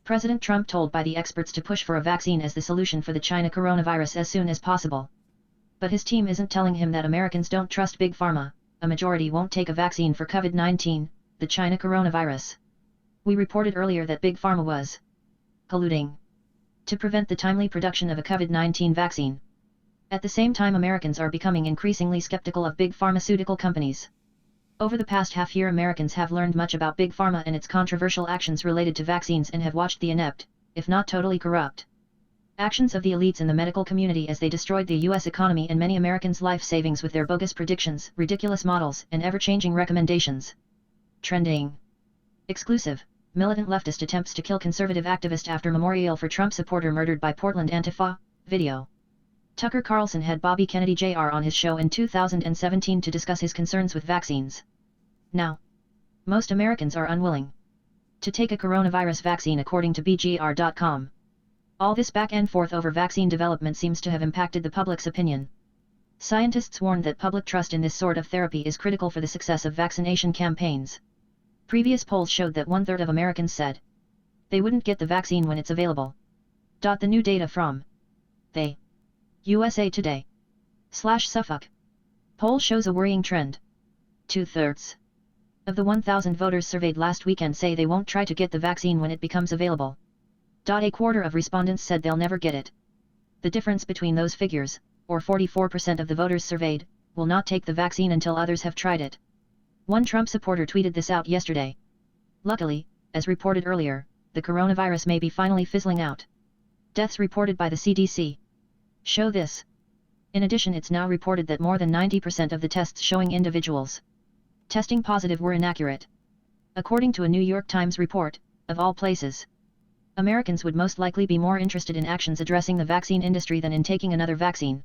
President Trump told by the experts to push for a vaccine as the solution for the China coronavirus as soon as possible. But his team isn't telling him that Americans don't trust Big Pharma. A majority won't take a vaccine for COVID-19, the China coronavirus. We reported earlier that Big Pharma was colluding to prevent the timely production of a COVID-19 vaccine. At the same time, Americans are becoming increasingly skeptical of big pharmaceutical companies. Over the past half year, Americans have learned much about Big Pharma and its controversial actions related to vaccines and have watched the inept, if not totally corrupt, actions of the elites in the medical community as they destroyed the U.S. economy and many Americans' life savings with their bogus predictions, ridiculous models, and ever-changing recommendations. Trending. Exclusive. Militant leftist attempts to kill conservative activist after memorial for Trump supporter murdered by Portland Antifa. Video. Tucker Carlson had Bobby Kennedy Jr. on his show in 2017 to discuss his concerns with vaccines. Now, most Americans are unwilling to take a coronavirus vaccine according to BGR.com. All this back and forth over vaccine development seems to have impacted the public's opinion. Scientists warned that public trust in this sort of therapy is critical for the success of vaccination campaigns. Previous polls showed that 1/3 of Americans said they wouldn't get the vaccine when it's available. The new data from the USA Today /Suffolk poll shows a worrying trend. 2/3 of the 1,000 voters surveyed last weekend say they won't try to get the vaccine when it becomes available. A quarter of respondents said they'll never get it. The difference between those figures, or 44% of the voters surveyed, will not take the vaccine until others have tried it. One Trump supporter tweeted this out yesterday. Luckily, as reported earlier, the coronavirus may be finally fizzling out. Deaths reported by the CDC show this. In addition, it's now reported that more than 90% of the tests showing individuals testing positive were inaccurate. According to a New York Times report, of all places, Americans would most likely be more interested in actions addressing the vaccine industry than in taking another vaccine.